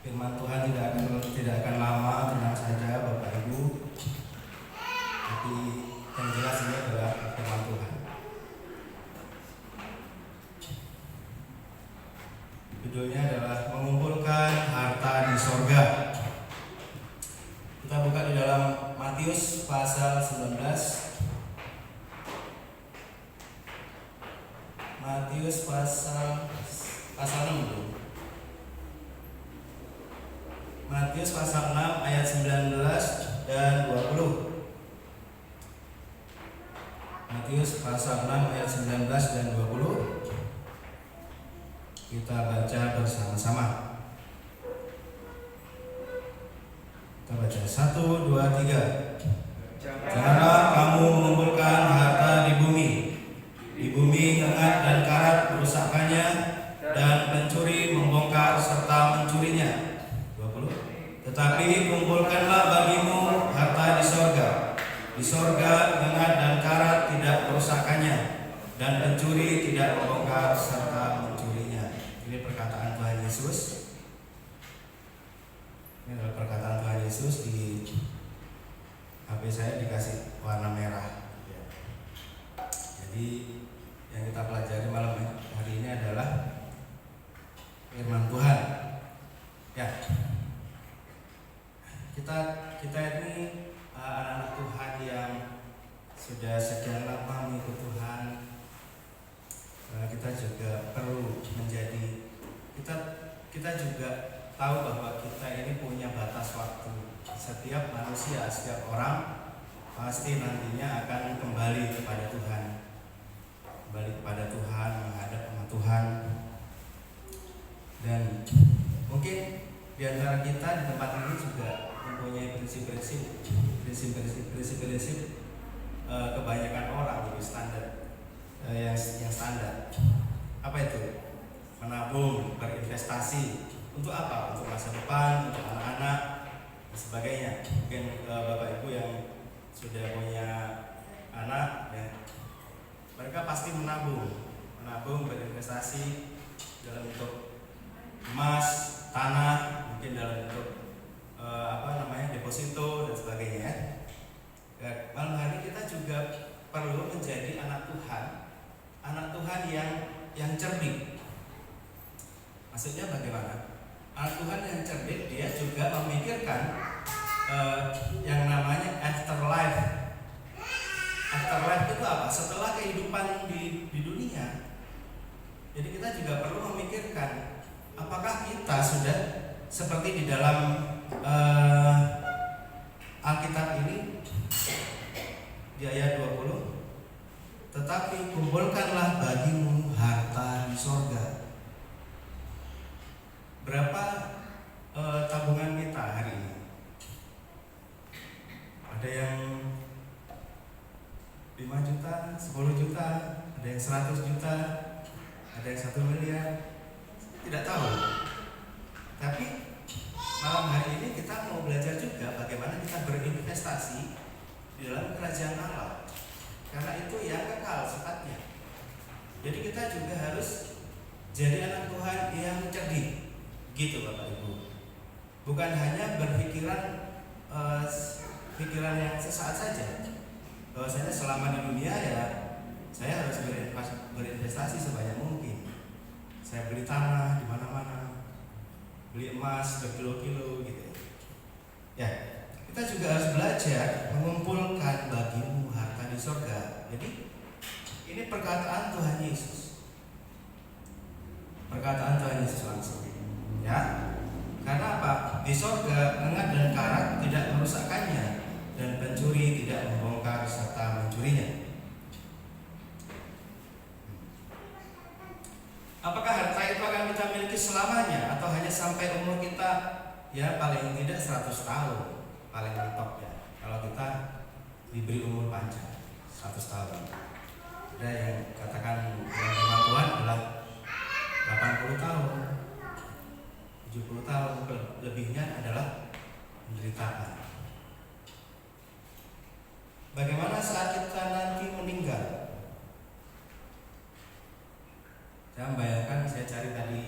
Firman Tuhan tidak akan lama, tenang saja Bapak Ibu. Tapi yang jelas ini adalah firman Tuhan. Judulnya adalah mengumpulkan harta di sorga. Kita buka di dalam Matius pasal 19. Matius pasal 6 dulu. Matius pasal 6 ayat 19 dan 20. Matius pasal 6 ayat 19 dan 20. Kita baca bersama-sama. Kita baca 1, 2, 3. Janganlah kamu mengumpulkan harta di bumi. Di bumi ngengat dan karat merusakkannya, dan pencuri membongkar serta mencurinya. 20. Tetapi kumpulkanlah bagimu harta di sorga. Di sorga ngengat dan karat tidak merusakkannya, dan pencuri tidak membongkar serta mencurinya. Ini perkataan Tuhan Yesus. Ini adalah perkataan Tuhan Yesus. Di HP saya dikasih warna merah. Jadi yang kita pelajari malam hari ini adalah firman Tuhan. Ya, kita ini anak-anak Tuhan yang sudah sekian lama mengikut Tuhan. Kita juga perlu menjadi kita juga tahu bahwa kita ini punya batas waktu. Setiap manusia, setiap orang pasti nantinya akan kembali kepada Tuhan. Kembali kepada Tuhan, menghadap sama Tuhan. Dan mungkin di antara kita di tempat ini juga mempunyai prinsip-prinsip kebanyakan orang lebih standar, yang standar. Apa itu? Menabung, berinvestasi. Untuk apa? Untuk masa depan, untuk anak-anak dan sebagainya. Mungkin Bapak Ibu yang sudah punya anak, ya, mereka pasti menabung, berinvestasi dalam bentuk emas, tanah, mungkin dalam bentuk deposito dan sebagainya. Ya, malam hari kita juga perlu menjadi anak Tuhan yang cerdik. Maksudnya bagaimana? Anak Tuhan yang cerdik, dia juga memikirkan yang namanya afterlife. Afterlife itu apa? Setelah kehidupan di dunia. Jadi kita juga perlu memikirkan, apakah kita sudah seperti di dalam Alkitab ini di ayat 20. Tetapi kumpulkanlah bagimu harta di sorga. Berapa tabungan kita hari ini? Ada yang 5 juta, 10 juta, ada yang 100 juta, ada yang 1 miliar. Tidak tahu. Tapi malam hari ini kita mau belajar juga bagaimana kita berinvestasi di dalam kerajaan Allah. Karena itu yang kekal sifatnya. Jadi kita juga harus jadi anak Tuhan yang cerdik. Gitu Bapak Ibu. Bukan hanya berpikiran pikiran yang sesaat saja. Bahwasanya selama di dunia ya saya harus berinvestasi sebanyak mungkin. Saya beli tanah di mana-mana, beli emas berkilo-kilo gitu. Ya, kita juga harus belajar mengumpulkan bagimu harta di sorga. Jadi ini perkataan Tuhan Yesus. Perkataan Tuhan Yesus langsung. Ya, karena apa? Di sorga ngengat dan karat tidak merusakkannya, dan pencuri tidak membongkar serta mencurinya. Apakah harta itu akan kita miliki selamanya atau hanya sampai umur kita ya paling tidak 100 tahun, paling mentok ya. Kalau kita diberi umur panjang 100 tahun. Ada yang katakan firman Tuhan adalah 80 tahun, 70 tahun, lebihnya adalah penderitaan. Bagaimana saat kita nanti meninggal? Saya membayangkan, saya cari tadi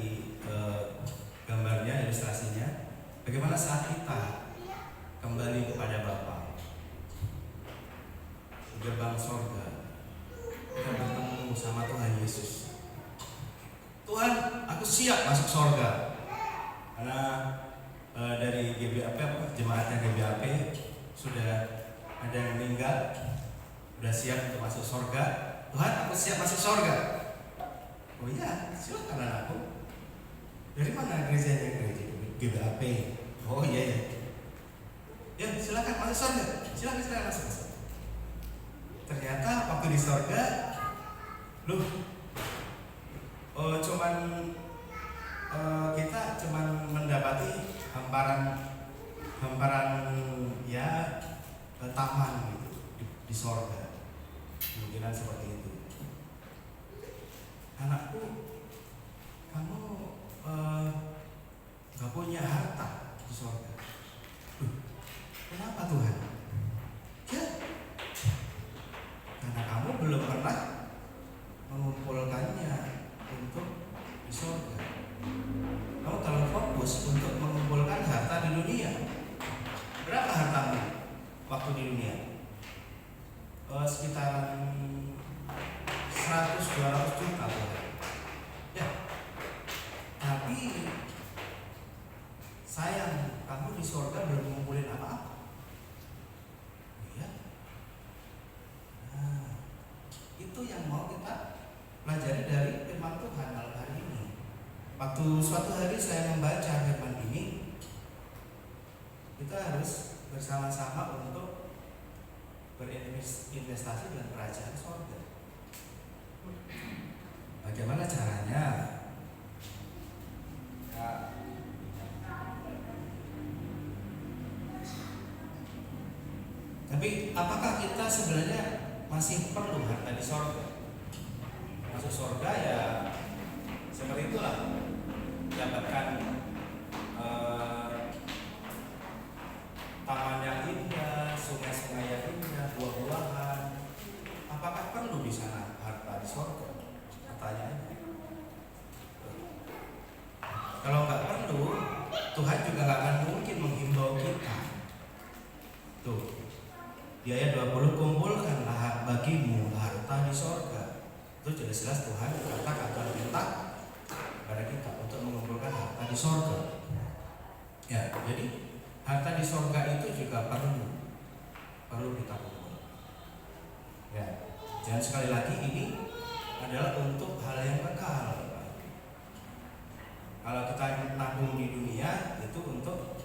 gambarnya, ilustrasinya. Bagaimana saat kita kembali kepada Bapa di gerbang sorga, kita bertemu sama Tuhan Yesus. Tuhan, aku siap masuk sorga. Karena dari GBAP, jemaatnya GBAP sudah ada yang meninggal, sudah siap untuk masuk sorga. Tuhan, aku siap masuk sorga. Oh iya, silakan anakku. Dari mana gerejanya? Gereja GBAP. Oh iya ya. Ya silakan masuk sorga. Silakan masuk. Ternyata waktu di sorga, kita cuman mendapati hamparan ya taman gitu di sorga. Kemungkinan seperti itu. Anakku, kamu gak punya harta di sorga. Kenapa Tuhan? Ya, karena kamu belum pernah mengumpulkannya untuk di sorga. Kamu terlalu fokus untuk mengumpulkan harta di dunia. Berapa hartamu waktu di dunia? Sekitaran 100-200 juta. Ya. Tapi sayang, kamu di sorga belum ngumpulin apa-apa. Ya. Nah, itu yang mau kita pelajari dari firman Tuhan malam hari ini. Waktu suatu hari saya membaca firman ini, kita harus bersama-sama untuk berinvestasi dalam kerajaan sorga. Bagaimana caranya? Tapi apakah kita sebenarnya masih perlu harta di sorga? Masuk sorga ya seperti itulah, dapatkan taman yang indah, sungai-sungai yang indah, buah-buahan. Apakah perlu di sana harta di sorga? Pertanyaannya. Kalau nggak perlu, Tuhan juga nggak akan mungkin menghimbau kita. Tuh, di ayat 20, kumpulkanlah bagimu harta di sorga. Itu jelas-jelas Tuhan akan minta kepada kita untuk mengumpulkan harta di sorga. Ya, jadi harta di sorga itu juga perlu kita kumpul. Ya, jangan sekali lagi ini adalah untuk hal yang kekal. Kalau kita nabung di dunia itu untuk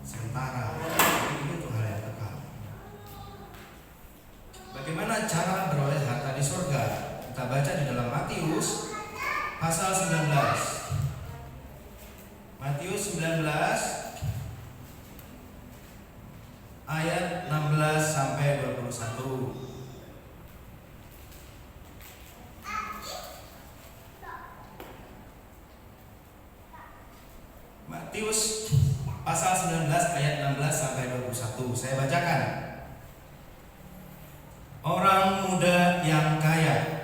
sementara, ini untuk hal yang kekal. Bagaimana cara beroleh harta di sorga? Kita baca di dalam Matius pasal 19. Matius 19 ayat 16 sampai 21. Matius pasal 19 ayat 16 sampai 21. Saya bacakan. Orang muda yang kaya.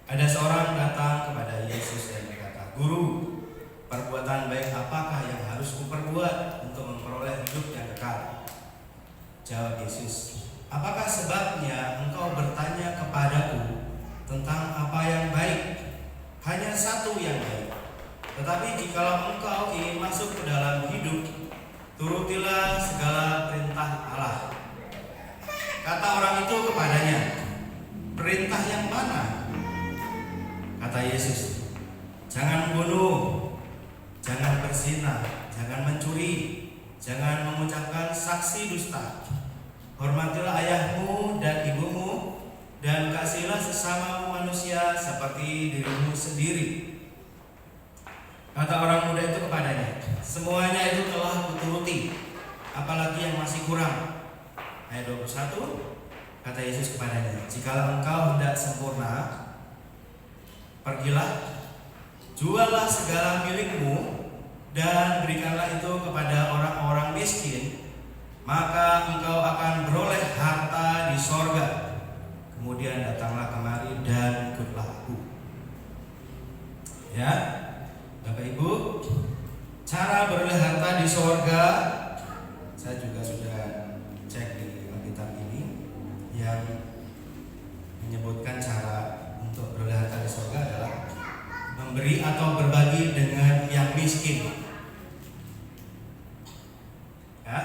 Ada seorang datang kepada Yesus dan berkata, "Guru, perbuatan baik apakah yang harus kuperbuat untuk memperoleh hidup yang kekal?" Jawab Yesus, "Apakah sebabnya engkau bertanya kepadaku tentang apa yang baik? Hanya satu yang baik. Tetapi jikalau engkau ingin masuk ke dalam hidup, turutilah segala perintah Allah." Kata orang itu kepadanya, "Perintah yang mana?" Kata Yesus, "Jangan bunuh, jangan berzina, jangan mencuri, jangan mengucapkan saksi dusta. Hormatilah ayahmu dan ibumu, dan kasihilah sesamamu manusia seperti dirimu sendiri." Kata orang muda itu kepadanya, "Semuanya itu telah kuturuti, apalagi yang masih kurang?" Ayat 21, kata Yesus kepadanya, "Jikalau engkau hendak sempurna, pergilah, juallah segala milikmu dan berikanlah itu kepada orang-orang miskin, maka engkau akan beroleh harta di sorga. Kemudian datanglah kemari dan ikutlah aku." Ya, Bapak Ibu, cara beroleh harta di di sorga, saya juga sudah cek di Alkitab ini, yang menyebutkan cara untuk beroleh harta di sorga adalah memberi atau berbagi dengan yang miskin. Ya,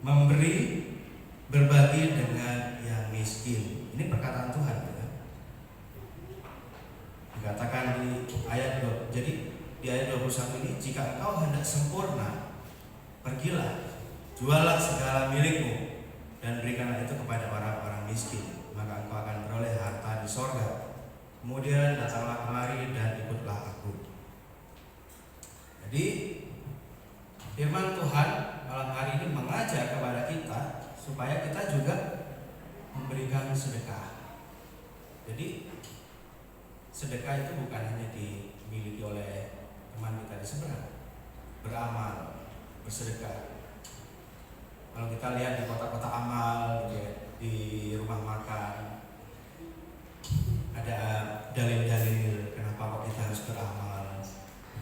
memberi, berbagi dengan yang miskin. Ini perkataan Tuhan, ya. Dikatakan di ayat 2. Jadi di ayat 21 ini, jika engkau hendak sempurna, pergilah, jualah segala milikmu dan berikanlah itu kepada orang-orang miskin, maka engkau akan beroleh harta di sorga. Kemudian datanglah kemari dan ikutlah aku. Jadi firman Tuhan malam hari ini mengajar kepada kita supaya kita juga memberikan sedekah. Jadi sedekah itu bukan hanya dimiliki oleh teman kita di seberang. Beramal, bersedekah. Kalau kita lihat di kota-kota amal, di rumah makan, ada dalil-dalil kenapa kok kita harus beramal,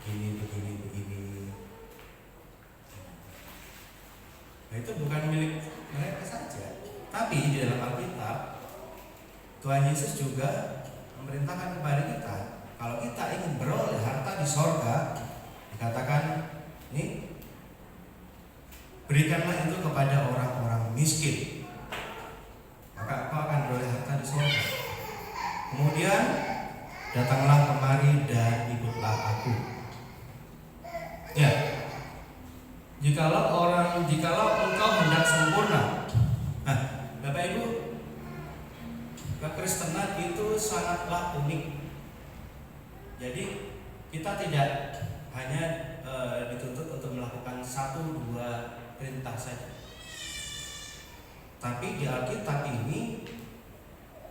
begini. Nah, itu bukan milik mereka saja, tapi di dalam Alkitab Tuhan Yesus juga memerintahkan kepada kita, kalau kita ingin beroleh harta di sorga, dikatakan ini, berikanlah itu kepada orang-orang miskin, maka engkau akan beroleh harta di sorga. Kemudian datanglah kemari dan ikutlah aku. Ya, jikalau engkau hendak sempurna. Nah, Bapak Ibu, kekristenan itu sangatlah unik. Jadi kita tidak hanya dituntut untuk melakukan 1-2 perintah saja. Tapi di Alkitab ini,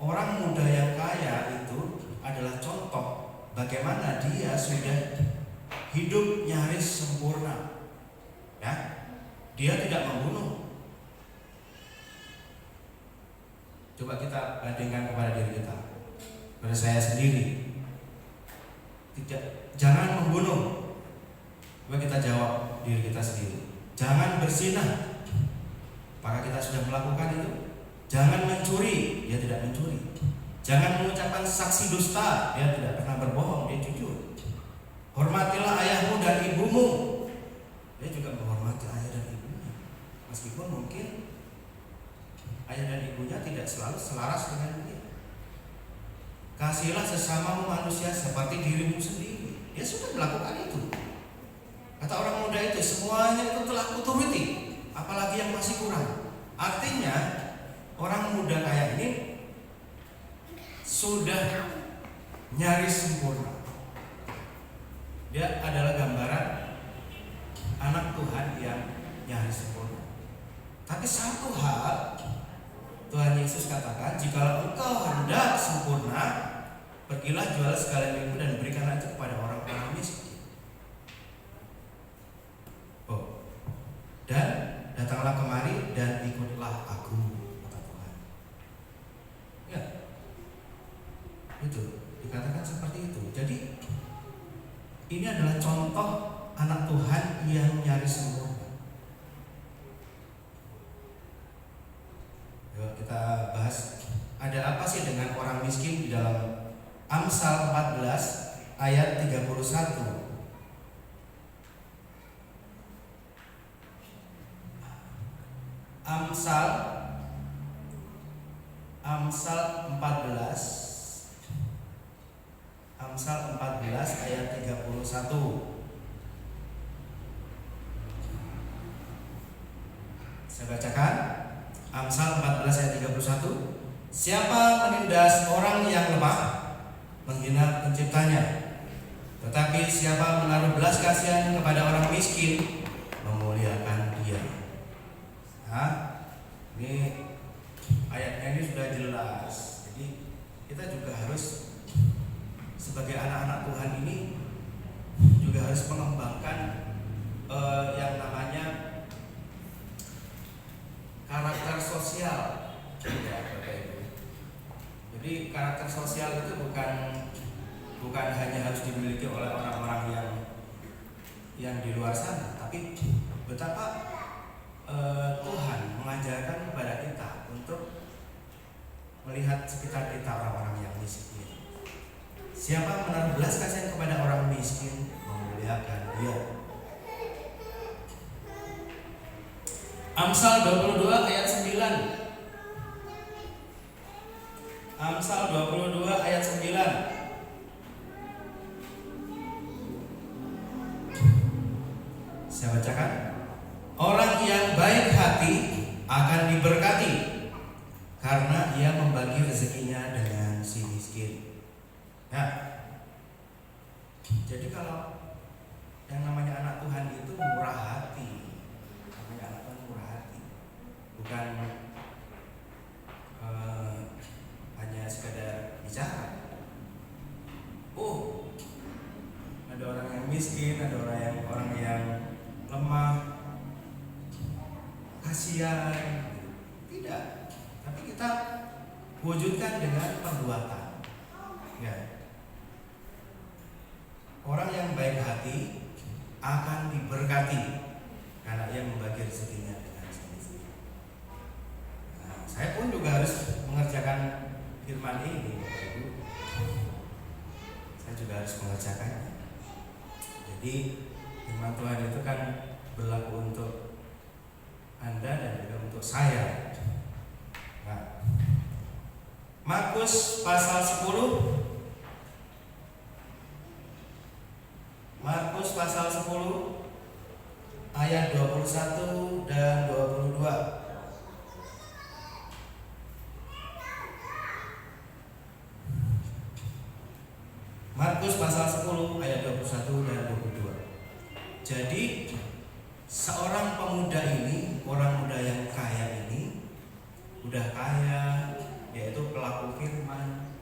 orang muda yang kaya itu adalah contoh bagaimana dia sudah hidup nyaris sempurna. Ya, dia tidak membunuh. Coba kita bandingkan kepada diri kita, kepada saya sendiri. Jangan membunuh. Coba kita jawab diri kita sendiri. Jangan berzinah. Apakah kita sudah melakukan itu? Jangan mencuri, dia tidak mencuri. Jangan mengucapkan saksi dusta, dia tidak pernah berbohong, dia jujur. Hormatilah ayahmu dan ibumu, dia juga menghormati ayah dan ibunya. Meskipun mungkin ayah dan ibunya tidak selalu selaras dengan dia. Kasihilah sesamamu manusia seperti dirimu sendiri. Dia sudah melakukan itu. Kata orang muda itu, semuanya itu telah kuturuti, apalagi yang masih kurang. Artinya orang muda kaya ini sudah nyaris sempurna. Dia adalah gambaran anak Tuhan yang nyaris sempurna. Tapi satu hal Tuhan Yesus katakan, jikalau engkau hendak sempurna, pergilah jual segala milikmu dan berikanlah itu kepada orang-orang miskin. Dan datanglah kemari dan ikutlah aku, kata Tuhan. Ya, itu dikatakan seperti itu. Jadi ini adalah contoh anak Tuhan yang nyaris sempurna. Yuk kita bahas, ada apa sih dengan orang miskin di dalam Amsal 14 ayat 31. Amsal 14 ayat 31. Saya bacakan Amsal 14 ayat 31. Siapa menindas orang yang lemah, menghina penciptanya, tetapi siapa menaruh belas kasihan kepada orang miskin, memuliakan dia. Nah, ini ayatnya ini sudah jelas. Jadi kita juga harus sebagai anak-anak Tuhan ini juga harus mengembangkan yang namanya karakter sosial. Ya, Bapak Ibu. Jadi karakter sosial itu bukan hanya harus dimiliki oleh orang-orang yang yang di luar sana, tapi betapa Tuhan mengajarkan kepada kita untuk melihat sekitar kita orang-orang yang miskin. Siapa menaruh belas kasihan kepada orang miskin, memuliakan Dia. Amsal 22 ayat 9. Amsal 22 ayat 9. Saya bacakan. Orang yang baik hati akan diberkati, karena ia membagi rezekinya dengan si miskin. Ya. Jadi kalau yang namanya anak Tuhan itu murah hati. Namanya anak Tuhan murah hati. Bukan hanya sekadar bicara. Oh, ada orang yang miskin, ada orang yang lemah, kasihan. Tidak, tapi kita wujudkan dengan perbuatan. Ya. Orang yang baik hati akan diberkati, karena ia membagi rezekinya dengan semestinya. Nah, saya pun juga harus mengerjakan firman ini, Bapak Ibu. Saya juga harus mengerjakannya. Jadi firman Tuhan itu kan berlaku untuk Anda dan juga untuk saya. Nah, Markus pasal 10. Markus pasal 10 ayat 21 dan 22. Markus pasal 10 ayat 21 dan 22. Jadi seorang pemuda ini, orang muda yang kaya ini, udah kaya, yaitu pelaku firman.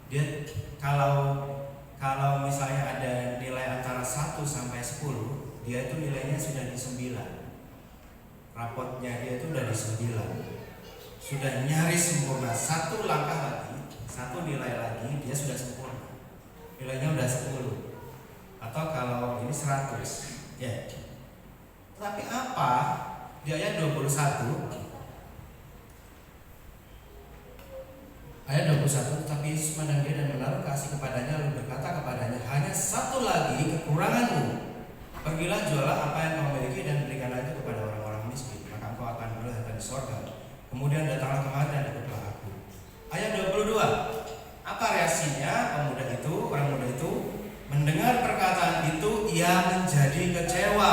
Dia kalau misalnya ada nilai antara 1 sampai 10, dia itu nilainya sudah di 9. Rapotnya dia itu udah di 9. Sudah nyaris sempurna. Satu langkah lagi, satu nilai lagi, dia sudah sempurna. Nilainya udah 10. Atau kalau ini 100. Ya. Tapi apa? Di ayat 21. Ayat 21, tetapi Yesus memandang dia dan menaruh kasih kepadanya, lalu berkata kepadanya, hanya satu lagi kekuranganmu. Pergilah, jualah apa yang kau miliki dan berikanlah itu kepada orang-orang miskin, maka engkau akan beroleh harta di sorga. Kemudian datanglah kemari dan ikutlah aku. Ayat 22. Apa reaksinya orang muda itu? Mendengar perkataan itu, ia menjadi kecewa,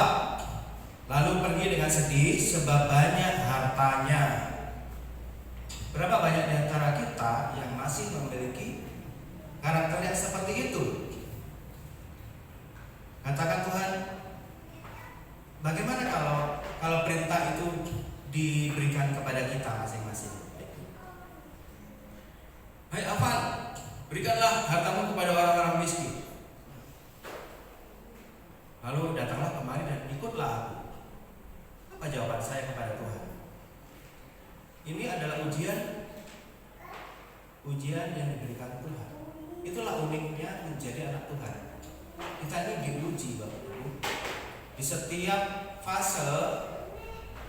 lalu pergi dengan sedih sebab banyak hartanya. Berapa banyak di antara kita yang masih memiliki karakter yang seperti itu? Katakan Tuhan, bagaimana kalau perintah itu diberikan kepada kita masing-masing? Hai Afan, berikanlah hartamu kepada orang-orang miskin. Lalu datanglah kemari dan ikutlah aku. Apa jawaban saya kepada Tuhan? Ini adalah ujian yang diberikan Tuhan. Itulah uniknya menjadi anak Tuhan. Kita ini diuji, Bapak Ibu. Di setiap fase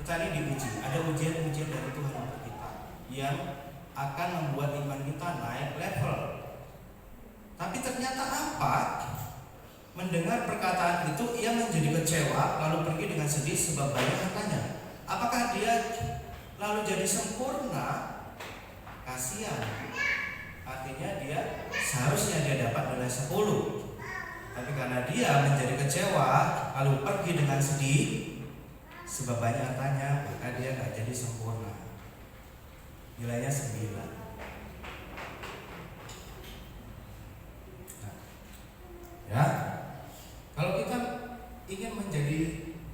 kita ini diuji. Ada ujian-ujian dari Tuhan untuk kita yang akan membuat iman kita naik level. Tapi ternyata apa? Mendengar perkataan itu, ia menjadi kecewa, lalu pergi dengan sedih sebab banyak hartanya. Apakah dia lalu jadi sempurna? Kasihan. Artinya seharusnya dia dapat nilai 10. Tapi karena dia menjadi kecewa, lalu pergi dengan sedih sebab banyak hartanya, maka dia gak jadi sempurna. Nilainya 9. Nah, ya, kalau kita ingin menjadi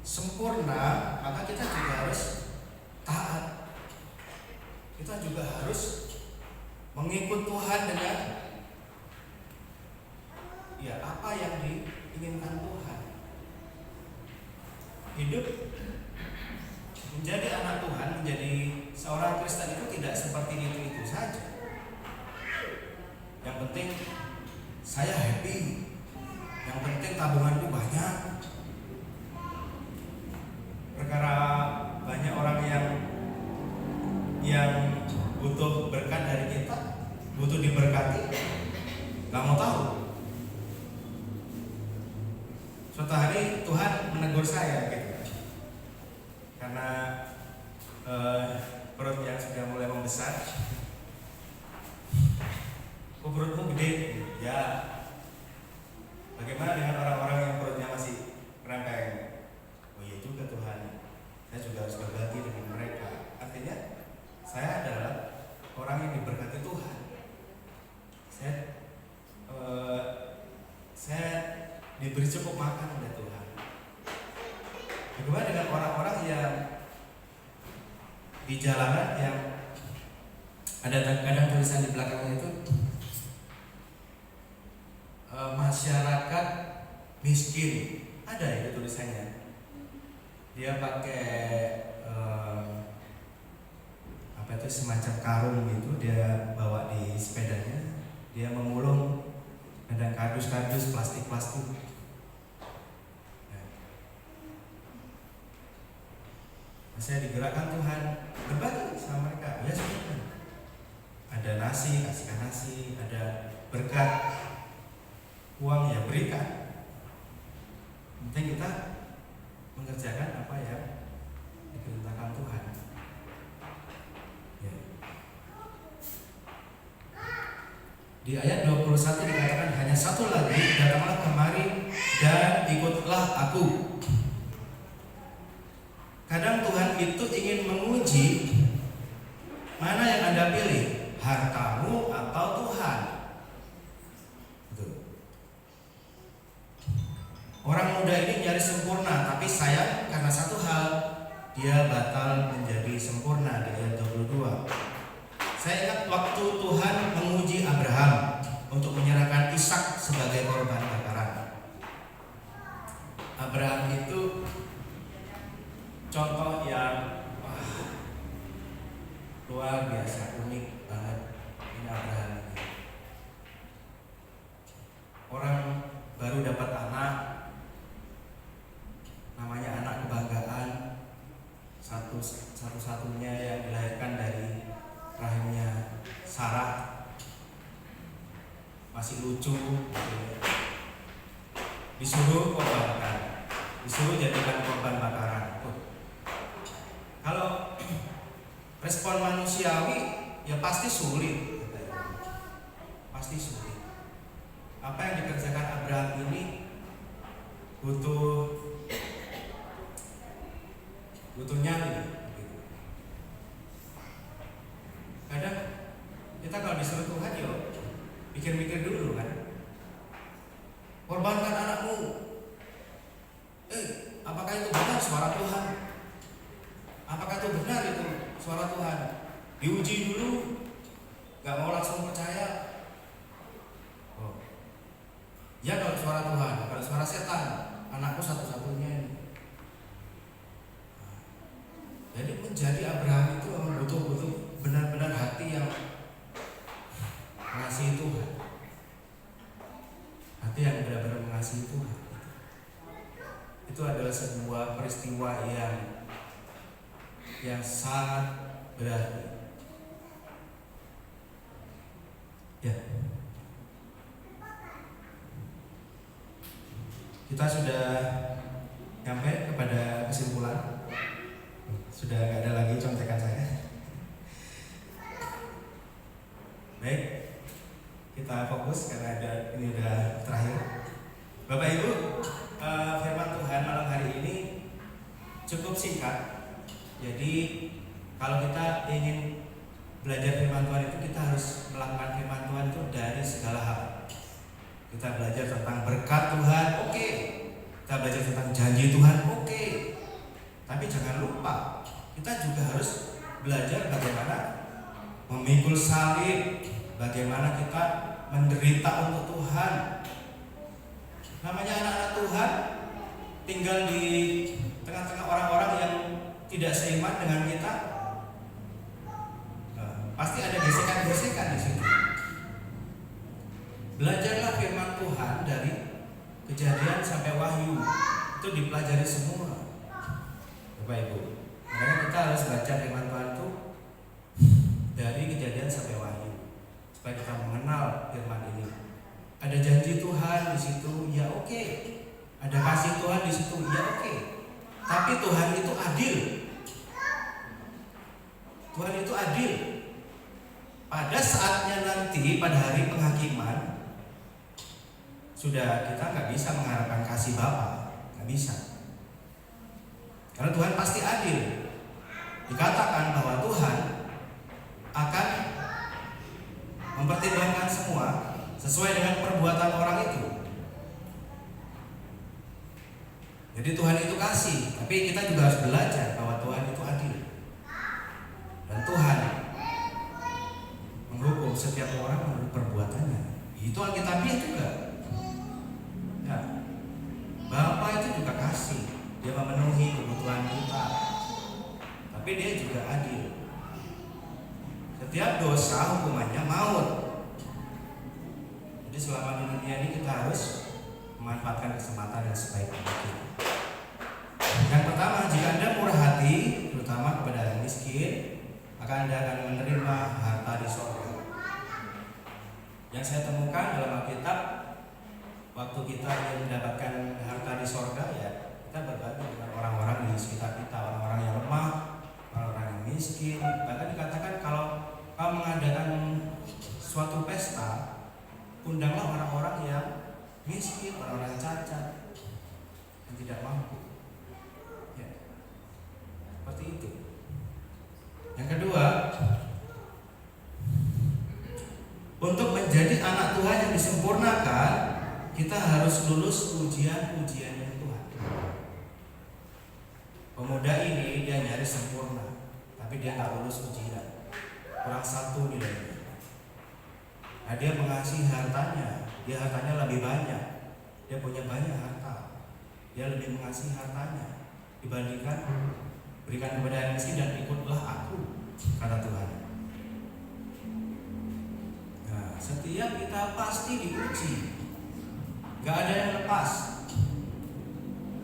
sempurna, maka kita juga harus taat. Kita juga harus mengikut Tuhan dengan apa yang diinginkan Tuhan. Hidup menjadi anak Tuhan, menjadi seorang Kristen itu tidak seperti itu saja. Yang penting saya happy, yang penting tabunganku banyak, suatu hari Tuhan menegur saya gitu, karena perut yang sudah mulai membesar. "Kok perutmu gede?" "Ya." "Bagaimana dengan orang-orang yang perutnya masih kerangkeng?" "Oh iya juga Tuhan, saya juga harus berbagi dengan mereka." Artinya saya adalah orang yang diberkati Tuhan. Saya diberi cukup makan oleh Tuhan. Bagaimana dengan orang-orang yang di jalanan yang ada kadang tulisan di belakangnya itu masyarakat miskin, ada itu tulisannya. Dia pakai apa itu, semacam karung gitu, dia bawa di sepedanya, dia memulung ada kardus-kardus plastik-plastik. Saya digerakkan Tuhan berbagi sama mereka. Ya sudah, ada nasi, kasihkan nasi, ada berkat uang, ya berikan. Penting kita mengerjakan apa yang diperintahkan Tuhan. Ya. Di ayat 21 dikatakan, "Hanya satu lagi, datanglah kemari dan ikutlah aku." Kadang Tuhan itu ingin menguji mana yang Anda pilih, hartamu atau Tuhan. Orang muda ini nyari sempurna, tapi sayang karena satu hal, dia batal menjadi sempurna. Di ayat 22. Saya ingat waktu Tuhan menguji Abraham untuk menyerahkan Ishak sebagai korban bakaran. Abraham itu contoh yang luar biasa, unik banget. Ini Abraham ini. Orang baru dapat anak, namanya anak kebanggaan, satu-satunya yang dilahirkan dari rahimnya Sarah, masih lucu, disuruh korbankan, disuruh jadikan korban bakaran. Kalau respon manusiawi, ya pasti sulit, pasti sulit. Apa yang dikerjakan Abraham ini butuh nyali. Kadang kita kalau disuruh Tuhan, yo pikir-pikir dulu kan. Korbankan anakmu. Apakah itu benar suara Tuhan? Apakah itu benar itu suara Tuhan? Diuji dulu, gak mau langsung percaya. Ya kalau suara Tuhan, kalau suara setan, anakku satu-satunya. Jadi menjadi Abraham itu memang butuh benar-benar hati yang mengasihi Tuhan, hati yang benar-benar mengasihi Tuhan. Itu adalah sebuah peristiwa yang sangat berarti. Ya, kita sudah sampai kepada kesimpulan. Sudah nggak ada lagi contekan saya. Baik, kita fokus karena ini udah terakhir. Bapak Ibu, firman Tuhan malam hari ini cukup singkat. Jadi kalau kita ingin belajar firman Tuhan itu, kita harus melakukan firman Tuhan itu dari segala hal. Kita belajar tentang berkat Tuhan, oke. Kita belajar tentang janji Tuhan, oke. Tapi jangan lupa, kita juga harus belajar bagaimana memikul salib, bagaimana kita menderita untuk Tuhan. Namanya anak-anak Tuhan tinggal di tengah-tengah orang-orang yang tidak seiman dengan kita. Pasti ada gesekan-gesekan di situ. Belajarlah firman Tuhan dari Kejadian sampai Wahyu, itu dipelajari semua, Bapak Ibu. Makanya kita harus baca firman Tuhan itu dari Kejadian sampai Wahyu, supaya kita mengenal firman ini. Ada janji Tuhan di situ, ya oke. Ada kasih Tuhan di situ, ya oke. Tapi Tuhan itu adil. Tuhan itu adil. Pada saatnya nanti, pada hari penghakiman, sudah kita nggak bisa mengharapkan kasih Bapa, nggak bisa. Karena Tuhan pasti adil. Dikatakan bahwa Tuhan akan mempertimbangkan semua sesuai dengan perbuatan orang itu. Jadi Tuhan itu kasih, tapi kita juga harus belajar bahwa Tuhan itu adil. Dan Tuhan menghukum setiap orang menurut perbuatannya. Itu Alkitabiah juga. Ya. Bapa itu juga kasih, dia memenuhi kebutuhan kita. Tapi dia juga adil. Setiap dosa hukumannya maut. Jadi selama di dunia ini kita harus memanfaatkan kesempatan yang sebaik mungkin. Yang pertama, jika Anda murah hati, terutama kepada yang miskin, Anda akan menerima harta di surga. Yang saya temukan dalam Alkitab, waktu kita ingin mendapatkan harta di surga, ya kita berbagi dengan orang-orang di sekitar kita, orang-orang yang lemah, orang-orang yang miskin. Bahkan dikatakan kalau kamu mengadakan suatu pesta, undanglah orang-orang yang miskin, orang-orang yang cacat, yang tidak mampu. Ya, seperti itu. Yang kedua, untuk menjadi anak Tuhan yang disempurnakan, kita harus lulus ujian-ujiannya Tuhan. Pemuda ini dia nyaris sempurna, tapi dia nggak lulus ujian, kurang satu nilainya. Nah, dia mengasihi hartanya, dia hartanya lebih banyak, dia punya banyak harta, dia lebih mengasihi hartanya dibandingkan berikan kepada yang miskin dan ikutlah aku, kata Tuhan. Nah, setiap kita pasti diuji, gak ada yang lepas,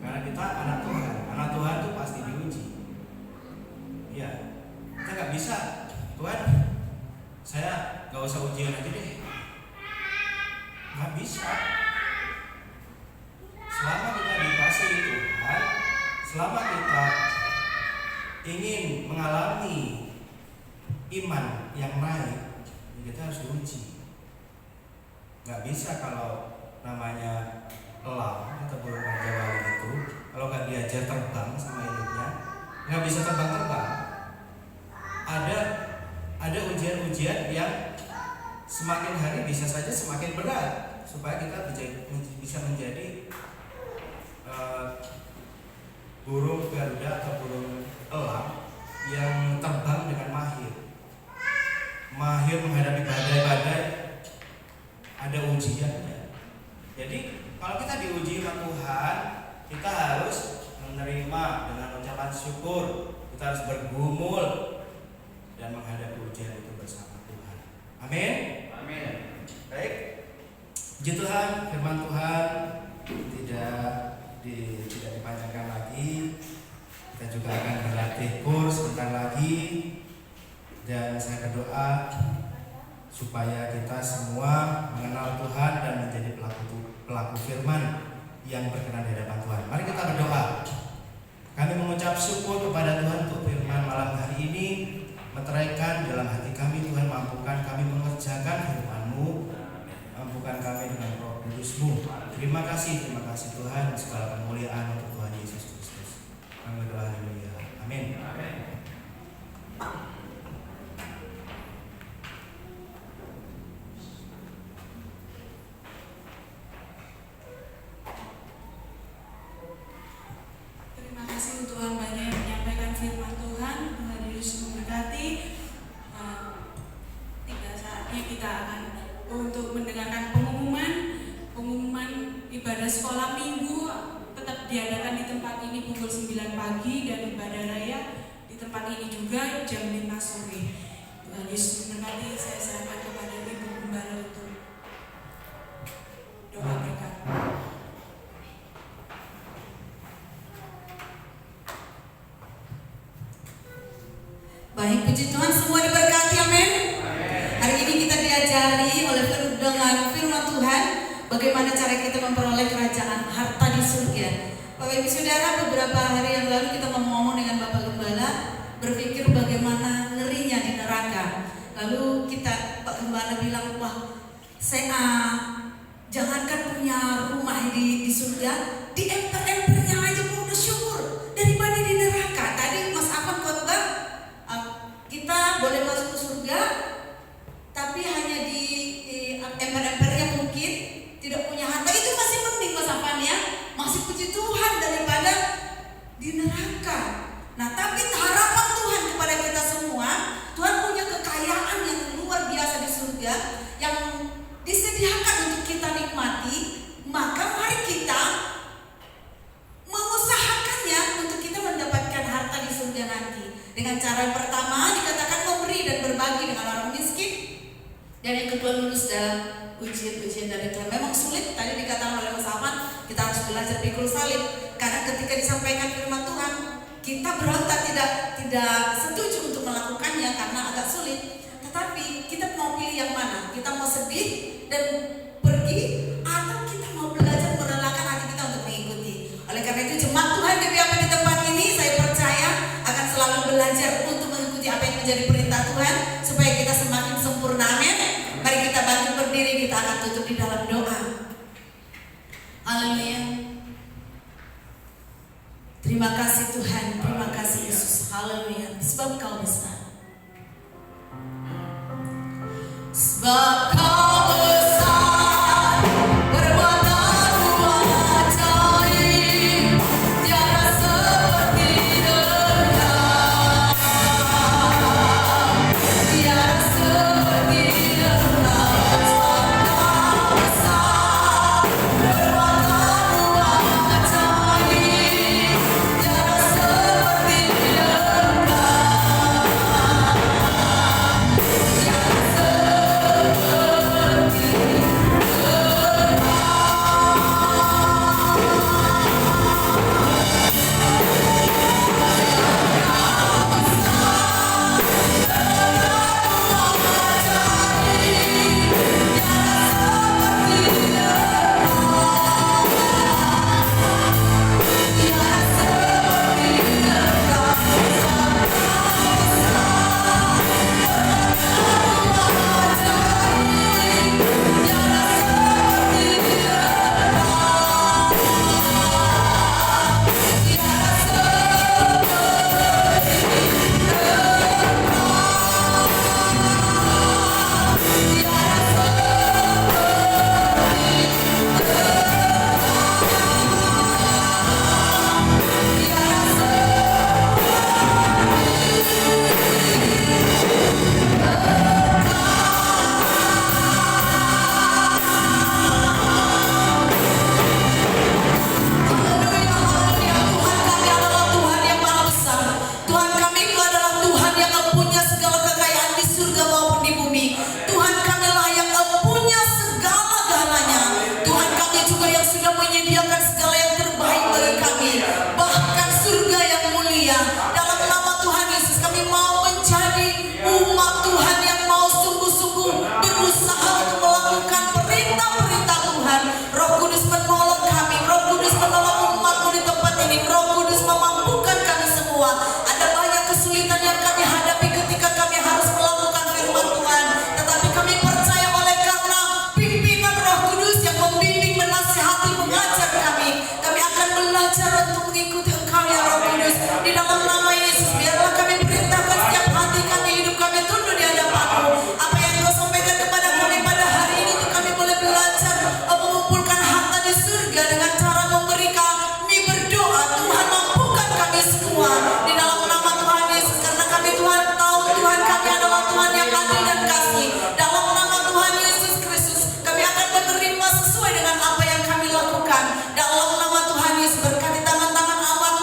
karena kita anak Tuhan. Anak Tuhan itu pasti diuji. Ya, kita gak bisa, Tuhan, saya gak usah ujian aja deh. Gak bisa. Selama kita dikasih Tuhan, selama kita ingin mengalami iman yang naik, kita harus diuji. Gak bisa kalau namanya elang atau burung rajawali itu, kalau gak diajar terbang sama induknya, gak bisa terbang-terbang. Ada ujian-ujian yang semakin hari bisa saja semakin berat, supaya kita bisa menjadi burung garuda atau burung elang yang terbang dengan mahir menghadapi badai-badai. Ada ujiannya. Jadi kalau kita diuji sama Tuhan, kita harus menerima dengan ucapan syukur. Kita harus bergumul dan menghadapi ujian itu bersama Tuhan. Amin. Amin. Baik. Puji Tuhan, firman Tuhan tidak dipanjangkan lagi. Kita juga akan berlatih kurs sebentar lagi, dan saya berdoa supaya kita semua mengenal Tuhan dan menjadi pelaku firman yang berkenan di hadapan Tuhan. Mari kita berdoa. Kami mengucap syukur kepada Tuhan untuk firman malam hari ini. Meteraikan dalam hati kami, Tuhan, mampukan kami mengerjakan firman-Mu, mampukan kami dengan Roh Kudus-Mu. Terima kasih Tuhan, segala kemuliaan untuk Tuhan Yesus Kristus. Kami berdoa, haleluya. Amin. Amin. Terima kasih Tuhan banyak yang menyampaikan firman Tuhan. Tuhan Yesus memberkati. Tiga saatnya kita akan untuk mendengarkan pengumuman ibadah sekolah minggu tetap diadakan di tempat ini pukul 9 pagi dan ibadah raya di tempat ini juga jam 5 sore. Tuhan Yesus memberkati. Saya serahkan kepada Ibu Gembala untuk doa berkat. Baik, puji Tuhan, semua diberkati, amin. Hari ini kita diajari oleh dengan firman Tuhan bagaimana cara kita memperoleh kerajaan harta di surga. Bapak Ibu Saudara, beberapa hari yang lalu kita ngomong dengan Bapak Gembala, berpikir bagaimana ngerinya di neraka. Lalu Pak Gembala bilang, wah, saya jangankan punya rumah di surga, di emper-empernya aja mau bersyukur daripada di neraka. Tadi Mas Afan khotbah, kita boleh masuk ke surga, tapi hanya di emper-empernya mungkin tidak punya harta. Itu masih mending Mas Afan ya, masih puji Tuhan daripada di neraka. Nah, tapi harapan Tuhan kepada kita semua, Tuhan punya kekayaan yang luar biasa di surga yang disediakan untuk kita nikmati. Maka mari kita mengusahakannya untuk kita mendapatkan harta di surga nanti. Dengan cara yang pertama dikatakan memberi dan berbagi dengan orang miskin. Dan yang kedua lulus dalam ujian-ujian dari Tuhan. Memang sulit, tadi dikatakan oleh Mas Afan, kita harus belajar pikul salib. Karena ketika disampaikan firman Tuhan, kita berontak tidak setuju untuk melakukannya karena agak sulit. Tetapi kita mau pilih yang mana? Kita mau sedih dan pergi, atau kita mau belajar merelakan hati kita untuk mengikuti. Oleh karena itu jemaat Tuhan GBAP di tempat ini, saya percaya akan selalu belajar untuk mengikuti apa yang menjadi perintah Tuhan supaya kita semakin sempurna. Amin. Mari kita bangkit berdiri, kita akan tutup di dalam doa. Haleluya. Terima kasih Tuhan, terima kasih Yesus. Haleluya. Sebab Kau besar. Sebab Kau besar, perbuatanmu ajaib, tiada seperti Engkau, tiada seperti Engkau. Sebab Kau besar, perbuatanmu ajaib, tiada seperti Engkau, Dalam nama Tuhan Yesus, berkati tangan-tangan amat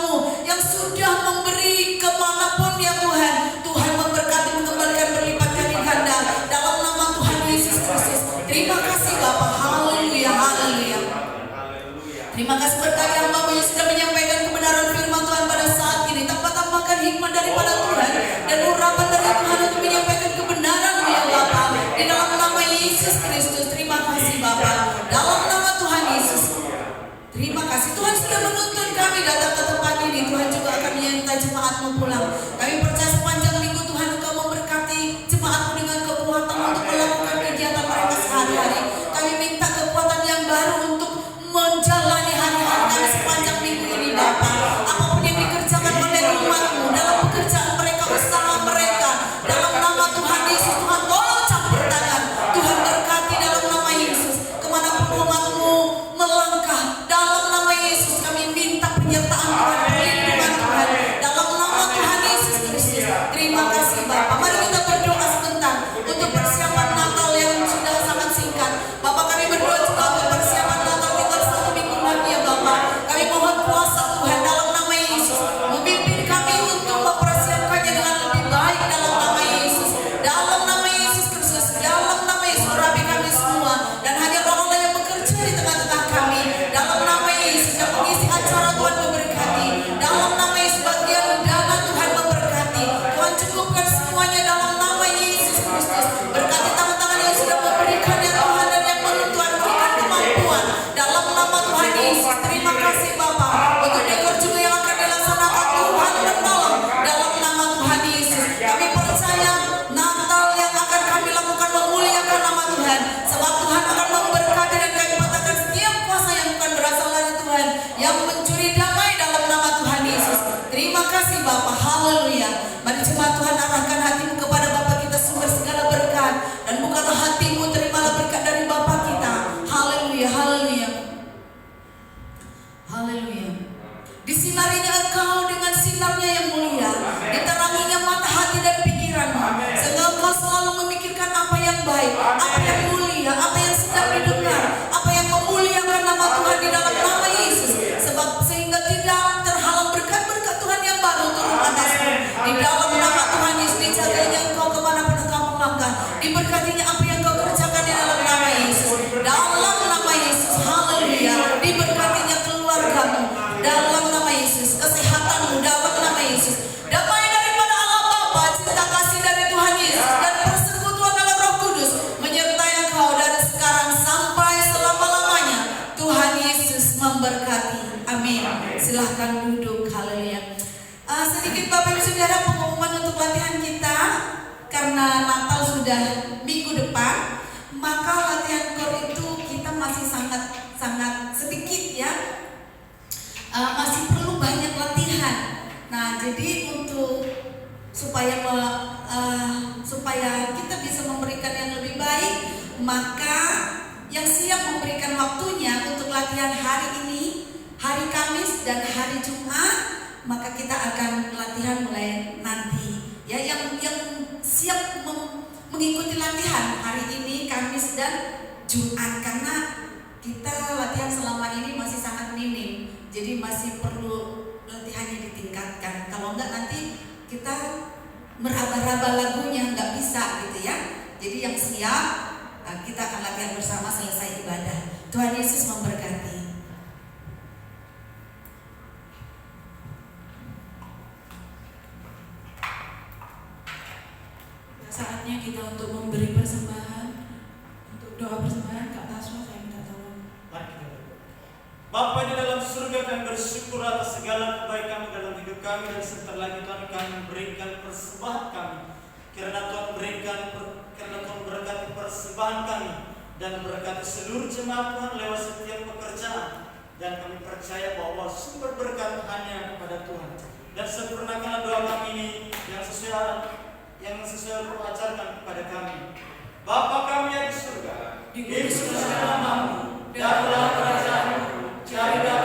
kami datang ke tempat ini, Tuhan juga akan menyertai jemaat-Mu pulang. Kami percaya sepanjang minggu Tuhan Engkau memberkati jemaat-Mu dengan kekuatan untuk melakukan kegiatan mereka sehari-hari. Kami minta kekuatan yang baru untuk menjalani hari-hari kami sepanjang minggu ini Bapa. Apapun yang dikerjakan oleh umat-Mu dalam pekerjaan mereka, usaha mereka, dalam nama Tuhan Yesus, Tuhan tolong campur tangan. Tuhan berkati dalam nama Yesus. Kemanapun umat-Mu melangkah, dalam nama Yesus kami minta penyertaan Tuhan, perlindungan Tuhan, dalam nama Tuhan Yesus Kristus. Terima kasih Bapa. Mari kita berdoa sebentar untuk persiapan Natal yang sudah sangat singkat. Bapak, kami berdoa juga untuk persiapan Natal tinggal 1 minggu lagi ya Bapak. Kami mohon kuasa Tuhan dalam nama Yesus memimpin kami untuk mempersiapkannya dengan lebih baik dalam nama Yesus. Dalam nama Yesus Kristus, dalam nama Yesus rapi kami semua, dan hanya orang-orang yang bekerja di tengah-tengah kami. Dalam nama Yesus yang mengisi acara Tuhan memberkati. Dalam nama Yesus bagian dana Tuhan memberkati. Tuhan cukupkan semuanya dalam nama Yesus Kristus. Berkati tangan-tangan yang sudah memberikan ya Tuhan, dan yang belum Tuhan berikan kemampuan. Dalam nama Tuhan Yesus, terima kasih Bapa untuk dekor juga yang akan dilaksanakan Tuhan menolong. Dalam nama Tuhan Yesus, kami percaya Natal yang akan kami lakukan memuliakan nama Tuhan, sebab Tuhan akan memberkati, dan kami patahkan setiap kuasa yang bukan berasal dari Tuhan yang mencuri damai dalam nama Tuhan Yesus. Terima kasih Bapa, haleluya. Mari jemaat Tuhan arahkan hatimu kepada Bapa kita sumber segala berkat, dan bukalah hatimu, terimalah berkat dari Bapa kita. Haleluya, haleluya, haleluya. Disinarinya engkau dengan sinarnya yang mulia, diteranginya mata hati dan pikiranmu, sehingga engkau selalu memikirkan apa yang baik, apa yang mulia, apa yang sedap didengar, apa yang memuliakan nama Tuhan di dalam nama Yesus. Sebab sehingga tidak terhalang berkat-berkat Tuhan yang baru turun atasmu. Di dalam nama Tuhan Yesus, dijaganya engkau kemanapun engkau melangkah, diberkatinya apa yang engkau kerjakan di dalam nama Yesus. Dalam nama Yesus, haleluya. Diberkatinya keluargamu dalam nama Yesus, kesehatanmu dalam nama Yesus. Damai daripada Allah Bapa, cinta kasih dari Tuhan Yesus, dan persekutuan dalam Roh Kudus menyertai engkau dari sekarang sampai selama-lamanya. Tuhan Yesus memberkati. Amin. Silahkan duduk. Haleluya. Sedikit Bapak Ibu Saudara pengumuman untuk latihan kita. Karena Natal sudah minggu depan, maka latihan kor itu kita masih sangat sedikit ya. Masih perlu banyak latihan. Nah, jadi untuk supaya kita bisa memberikan yang lebih baik, maka yang siap memberikan waktunya untuk latihan hari ini, hari Kamis dan hari Jumat, maka kita akan latihan mulai nanti. Ya, yang siap mengikuti latihan hari ini, Kamis dan Jumat, karena kita latihan selama ini masih sangat minim. Jadi masih perlu latihannya ditingkatkan. Kalau enggak nanti kita meraba-raba lagunya nggak bisa gitu ya. Jadi yang siap kita akan latihan bersama selesai ibadah. Tuhan Yesus memberkati. Saatnya kita untuk memberi persembahan, untuk doa persembahan. Kak Taswa, saya minta tolong. Bapa di dalam surga, kami bersyukur atas segala kebaikan dalam hidup kami, dan sebentar lagi Tuhan kami memberikan persembahan kami. Karena Tuhan berkati persembahan kami dan berkati seluruh jemaat Tuhan lewat setiap pekerjaan, dan kami percaya bahwa sumber berkat hanya kepada Tuhan. Dan sempurnakanlah doa kami ini yang sesuai ajarkan kepada kami. Bapa kami yang di surga, dikuduskanlah namamu, datanglah kerajaanmu, carilah